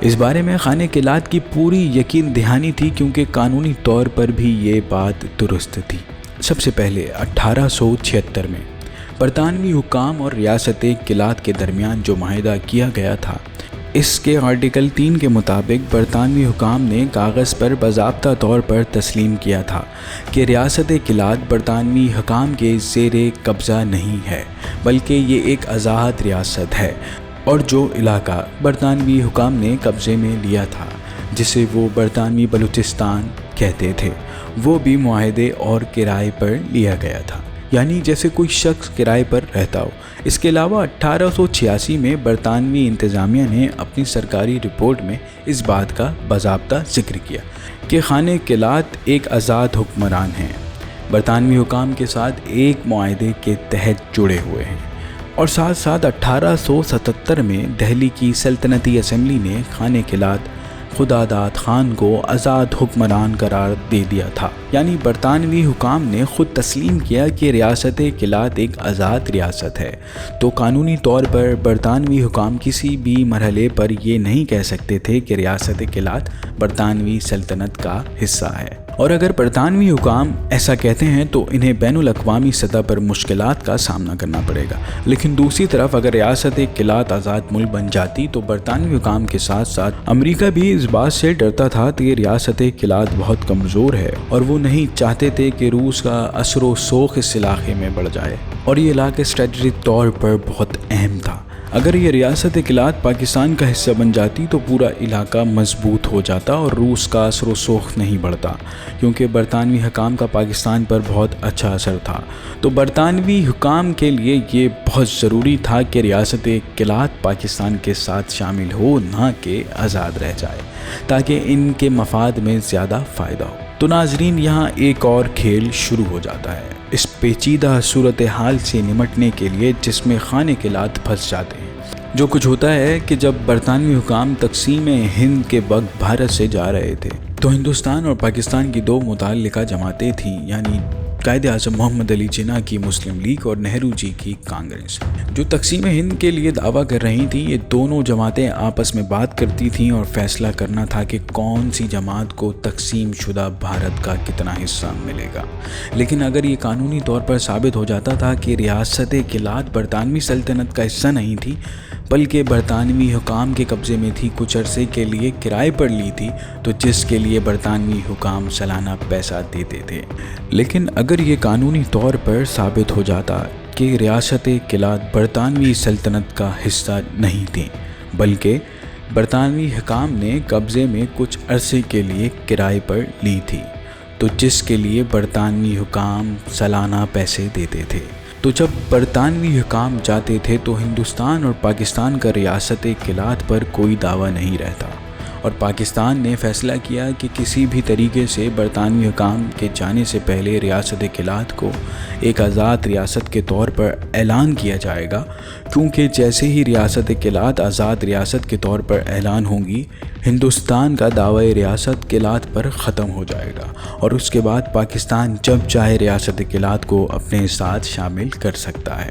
اس بارے میں خانہ کلات کی پوری یقین دہانی تھی کیونکہ قانونی طور پر بھی یہ بات درست تھی۔ سب سے پہلے 1876 میں برطانوی حکام اور ریاست کلات کے درمیان جو معاہدہ کیا گیا تھا، اس کے آرٹیکل 3 کے مطابق برطانوی حکام نے کاغذ پر باضابطہ طور پر تسلیم کیا تھا کہ ریاست کلات برطانوی حکام کے زیر قبضہ نہیں ہے، بلکہ یہ ایک آزاد ریاست ہے، اور جو علاقہ برطانوی حکام نے قبضے میں لیا تھا، جسے وہ برطانوی بلوچستان کہتے تھے، وہ بھی معاہدے اور کرائے پر لیا گیا تھا، یعنی جیسے کوئی شخص کرائے پر رہتا ہو۔ اس کے علاوہ 1886 میں برطانوی انتظامیہ نے اپنی سرکاری رپورٹ میں اس بات کا باضابطہ ذکر کیا کہ خانہ کلات ایک آزاد حکمران ہیں، برطانوی حکام کے ساتھ ایک معاہدے کے تحت جڑے ہوئے ہیں، اور ساتھ ساتھ 1877 میں دہلی کی سلطنتی اسمبلی نے خانہ کلات خدا داد خان کو آزاد حکمران قرار دے دیا تھا، یعنی برطانوی حکام نے خود تسلیم کیا کہ ریاست کلات ایک آزاد ریاست ہے، تو قانونی طور پر برطانوی حکام کسی بھی مرحلے پر یہ نہیں کہہ سکتے تھے کہ ریاست کلات برطانوی سلطنت کا حصہ ہے، اور اگر برطانوی حکام ایسا کہتے ہیں تو انہیں بین الاقوامی سطح پر مشکلات کا سامنا کرنا پڑے گا۔ لیکن دوسری طرف اگر ریاست کلات آزاد ملک بن جاتی تو برطانوی حکام کے ساتھ ساتھ امریکہ بھی اس بات سے ڈرتا تھا کہ ریاست کلات بہت کمزور ہے، اور وہ نہیں چاہتے تھے کہ روس کا اثر و رسوخ اس علاقے میں بڑھ جائے، اور یہ علاقہ اسٹریٹجک طور پر بہت اہم تھا۔ اگر یہ ریاست کلات پاکستان کا حصہ بن جاتی تو پورا علاقہ مضبوط ہو جاتا اور روس کا اثر و رسوخ نہیں بڑھتا، کیونکہ برطانوی حکام کا پاکستان پر بہت اچھا اثر تھا۔ تو برطانوی حکام کے لیے یہ بہت ضروری تھا کہ ریاست کلات پاکستان کے ساتھ شامل ہو، نہ کہ آزاد رہ جائے، تاکہ ان کے مفاد میں زیادہ فائدہ ہو۔ تو ناظرین، یہاں ایک اور کھیل شروع ہو جاتا ہے اس پیچیدہ صورتحال سے نمٹنے کے لیے جس میں خانہ کلات پھنس جاتے ہیں۔ جو کچھ ہوتا ہے کہ جب برطانوی حکام تقسیم ہند کے وقت بھارت سے جا رہے تھے تو ہندوستان اور پاکستان کی دو متعلقہ جماعتیں تھیں، یعنی قائد اعظم محمد علی جناح کی مسلم لیگ اور نہرو جی کی کانگریس، جو تقسیم ہند کے لیے دعویٰ کر رہی تھیں۔ یہ دونوں جماعتیں آپس میں بات کرتی تھیں اور فیصلہ کرنا تھا کہ کون سی جماعت کو تقسیم شدہ بھارت کا کتنا حصہ ملے گا۔ لیکن اگر یہ قانونی طور پر ثابت ہو جاتا تھا کہ ریاست کلات برطانوی سلطنت کا حصہ نہیں تھی بلکہ برطانوی حکام کے قبضے میں تھی، کچھ عرصے کے لیے کرائے پر لی تھی، تو جس کے لیے برطانوی حکام سالانہ پیسہ دیتے تھے۔ لیکن اگر یہ قانونی طور پر ثابت ہو جاتا کہ ریاست کلات برطانوی سلطنت کا حصہ نہیں تھی بلکہ برطانوی حکام نے قبضے میں کچھ عرصے کے لیے کرائے پر لی تھی، تو جس کے لیے برطانوی حکام سالانہ پیسے دیتے تھے، تو جب برطانوی حکام جاتے تھے تو ہندوستان اور پاکستان کا ریاست کلات پر کوئی دعویٰ نہیں رہتا، اور پاکستان نے فیصلہ کیا کہ کسی بھی طریقے سے برطانوی حکام کے جانے سے پہلے ریاست کلات کو ایک آزاد ریاست کے طور پر اعلان کیا جائے گا، کیونکہ جیسے ہی ریاست کلات آزاد ریاست کے طور پر اعلان ہوگی، ہندوستان کا دعوی ریاست کلات پر ختم ہو جائے گا، اور اس کے بعد پاکستان جب چاہے ریاست کلات کو اپنے ساتھ شامل کر سکتا ہے۔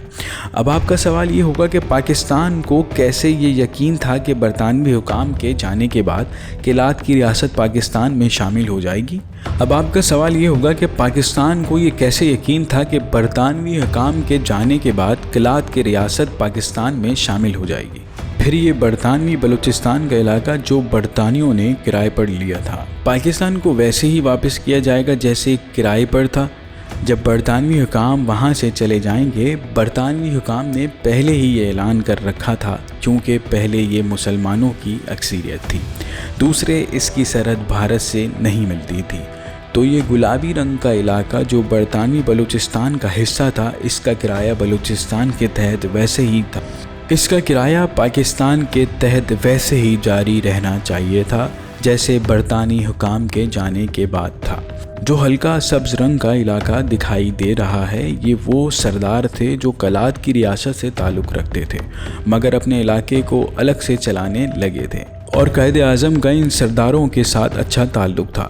اب آپ کا سوال یہ ہوگا کہ پاکستان کو کیسے یہ یقین تھا کہ برطانوی حکام کے جانے کے بعد کلات کی ریاست پاکستان میں شامل ہو جائے گی؟ اب آپ کا سوال یہ ہوگا کہ پاکستان کو یہ کیسے یقین تھا کہ برطانوی حکام کے جانے کے بعد کلات کی ریاست پاکستان میں شامل ہو جائے گی؟ پھر یہ برطانوی بلوچستان کا علاقہ جو برطانیوں نے کرائے پر لیا تھا، پاکستان کو ویسے ہی واپس کیا جائے گا جیسے کرائے پر تھا۔ جب برطانوی حکام وہاں سے چلے جائیں گے، برطانوی حکام نے پہلے ہی یہ اعلان کر رکھا تھا، چونکہ پہلے یہ مسلمانوں کی اکثریت تھی، دوسرے اس کی سرحد بھارت سے نہیں ملتی تھی، تو یہ گلابی رنگ کا علاقہ جو برطانوی بلوچستان کا حصہ تھا، اس کا کرایہ بلوچستان کے تحت ویسے ہی تھا، اس کا کرایہ پاکستان کے تحت ویسے ہی جاری رہنا چاہیے تھا جیسے برطانوی حکام کے جانے کے بعد تھا۔ جو ہلکا سبز رنگ کا علاقہ دکھائی دے رہا ہے، یہ وہ سردار تھے جو کلات کی ریاست سے تعلق رکھتے تھے مگر اپنے علاقے کو الگ سے چلانے لگے تھے، اور قائد اعظم کا ان سرداروں کے ساتھ اچھا تعلق تھا۔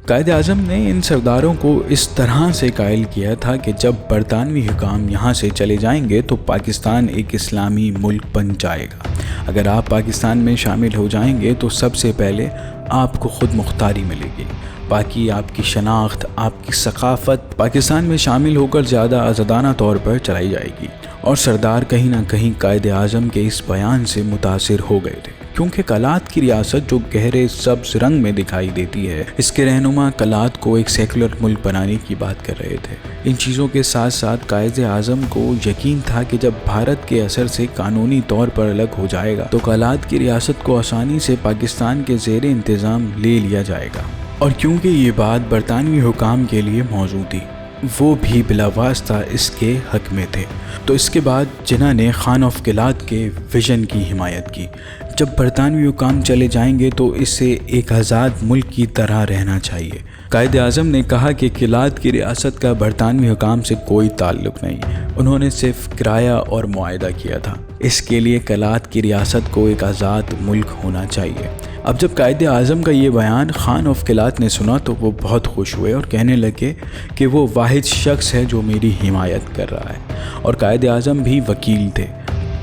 قائد اعظم نے ان سرداروں کو اس طرح سے قائل کیا تھا کہ جب برطانوی حکام یہاں سے چلے جائیں گے تو پاکستان ایک اسلامی ملک بن جائے گا۔ اگر آپ پاکستان میں شامل ہو جائیں گے تو سب سے پہلے آپ کو خود مختاری ملے گی، باقی آپ کی شناخت، آپ کی ثقافت پاکستان میں شامل ہو کر زیادہ آزادانہ طور پر چلائی جائے گی۔ اور سردار کہیں نہ کہیں قائد اعظم کے اس بیان سے متاثر ہو گئے تھے، کیونکہ کلات کی ریاست جو گہرے سبز رنگ میں دکھائی دیتی ہے، اس کے رہنما کلات کو ایک سیکولر ملک بنانے کی بات کر رہے تھے۔ ان چیزوں کے ساتھ ساتھ قائد اعظم کو یقین تھا کہ جب بھارت کے اثر سے قانونی طور پر الگ ہو جائے گا تو کلات کی ریاست کو آسانی سے پاکستان کے زیر انتظام لے لیا جائے گا۔ اور کیونکہ یہ بات برطانوی حکام کے لیے موزوں تھی، وہ بھی بلا واسطہ اس کے حق میں تھے، تو اس کے بعد جناح نے خان آف کلات کے ویژن کی حمایت کی۔ جب برطانوی حکام چلے جائیں گے تو اسے ایک آزاد ملک کی طرح رہنا چاہیے۔ قائد اعظم نے کہا کہ کلات کی ریاست کا برطانوی حکام سے کوئی تعلق نہیں، انہوں نے صرف کرایہ اور معاہدہ کیا تھا۔ اس کے لیے کلات کی ریاست کو ایک آزاد ملک ہونا چاہیے۔ اب جب قائد اعظم کا یہ بیان خان آف کلات نے سنا تو وہ بہت خوش ہوئے اور کہنے لگے کہ وہ واحد شخص ہے جو میری حمایت کر رہا ہے، اور قائد اعظم بھی وکیل تھے۔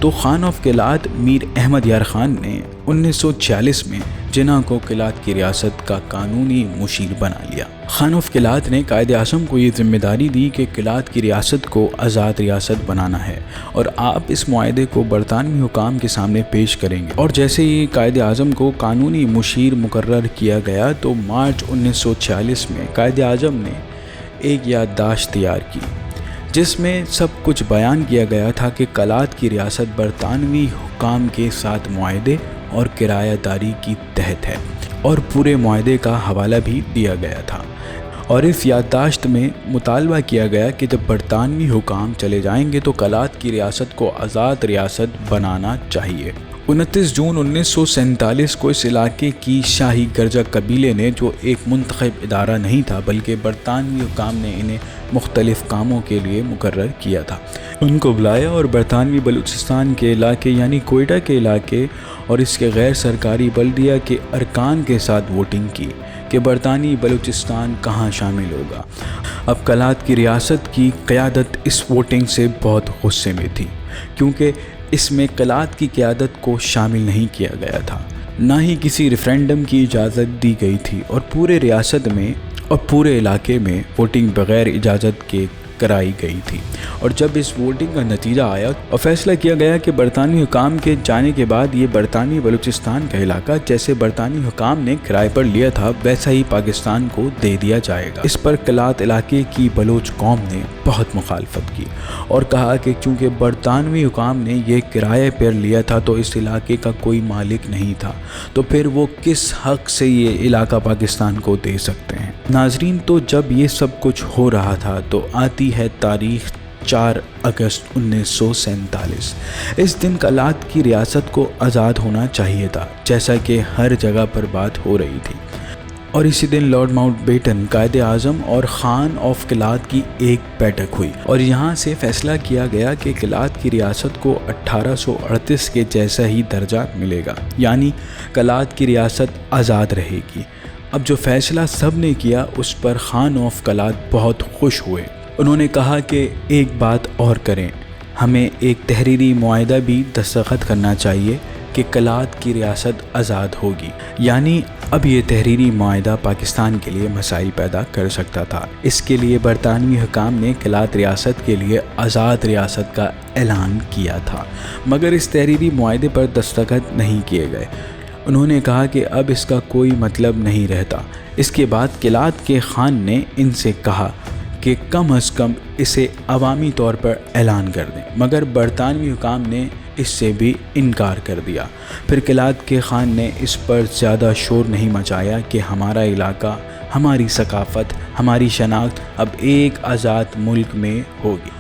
تو خان آف کلات میر احمد یار خان نے 1946 میں جناح کو کلات کی ریاست کا قانونی مشیر بنا لیا۔ خان آف کلات نے قائد اعظم کو یہ ذمہ داری دی کہ کلات کی ریاست کو آزاد ریاست بنانا ہے اور آپ اس معاہدے کو برطانوی حکام کے سامنے پیش کریں گے۔ اور جیسے ہی قائد اعظم کو قانونی مشیر مقرر کیا گیا تو مارچ 1946 میں قائد اعظم نے ایک یادداشت تیار کی جس میں سب کچھ بیان کیا گیا تھا کہ کلات کی ریاست برطانوی حکام کے ساتھ معاہدے اور کرایہ داری کی تحت ہے، اور پورے معاہدے کا حوالہ بھی دیا گیا تھا۔ اور اس یادداشت میں مطالبہ کیا گیا کہ جب برطانوی حکام چلے جائیں گے تو کلات کی ریاست کو آزاد ریاست بنانا چاہیے۔ 29 جون 1947 کو اس علاقے کی شاہی گرجہ قبیلے نے، جو ایک منتخب ادارہ نہیں تھا بلکہ برطانوی حکام نے انہیں مختلف کاموں کے لیے مقرر کیا تھا، ان کو بلایا اور برطانوی بلوچستان کے علاقے یعنی کوئٹہ کے علاقے اور اس کے غیر سرکاری بلدیہ کے ارکان کے ساتھ ووٹنگ کی کہ برطانوی بلوچستان کہاں شامل ہوگا۔ اب کلات کی ریاست کی قیادت اس ووٹنگ سے بہت غصے میں تھی، کیونکہ اس میں کلات کی قیادت کو شامل نہیں کیا گیا تھا، نہ ہی کسی ریفرینڈم کی اجازت دی گئی تھی، اور پورے ریاست میں اور پورے علاقے میں ووٹنگ بغیر اجازت کے کرائی گئی تھی۔ اور جب اس ووٹنگ کا نتیجہ آیا اور فیصلہ کیا گیا کہ برطانوی حکام کے جانے کے بعد یہ برطانوی بلوچستان کا علاقہ جیسے برطانوی حکام نے کرائے پر لیا تھا ویسا ہی پاکستان کو دے دیا جائے گا۔ اس پر کلات علاقے کی بلوچ قوم نے بہت مخالفت کی اور کہا کہ چونکہ برطانوی حکام نے یہ کرائے پر لیا تھا تو اس علاقے کا کوئی مالک نہیں تھا، تو پھر وہ کس حق سے یہ علاقہ پاکستان کو دے سکتے ہیں۔ ناظرین، تو جب یہ سب کچھ ہو رہا تھا تو آتی ہے تاریخ 4 اگست 1947۔ اس دن کلات کی ریاست کو آزاد ہونا چاہیے تھا، جیسا کہ ہر جگہ پر بات ہو رہی تھی، اور اسی دن lord Mount beaten, Quaid Azam اور خان آف کلات کی ایک بیٹھک ہوئی اور یہاں سے فیصلہ کیا گیا کہ کلات کی ریاست کو 1838 کے جیسا ہی درجہ ملے گا، یعنی کلات کی ریاست آزاد رہے گی۔ اب جو فیصلہ سب نے کیا اس پر خان آف کلات بہت خوش ہوئے۔ انہوں نے کہا کہ ایک بات اور کریں، ہمیں ایک تحریری معاہدہ بھی دستخط کرنا چاہیے کہ کلات کی ریاست آزاد ہوگی، یعنی اب یہ تحریری معاہدہ پاکستان کے لیے مسائل پیدا کر سکتا تھا۔ اس کے لیے برطانوی حکام نے کلات ریاست کے لیے آزاد ریاست کا اعلان کیا تھا، مگر اس تحریری معاہدے پر دستخط نہیں کیے گئے۔ انہوں نے کہا کہ اب اس کا کوئی مطلب نہیں رہتا۔ اس کے بعد کلات کے خان نے ان سے کہا کہ کم از کم اسے عوامی طور پر اعلان کر دیں، مگر برطانوی حکام نے اس سے بھی انکار کر دیا۔ پھر کلات کے خان نے اس پر زیادہ شور نہیں مچایا کہ ہمارا علاقہ، ہماری ثقافت، ہماری شناخت اب ایک آزاد ملک میں ہوگی۔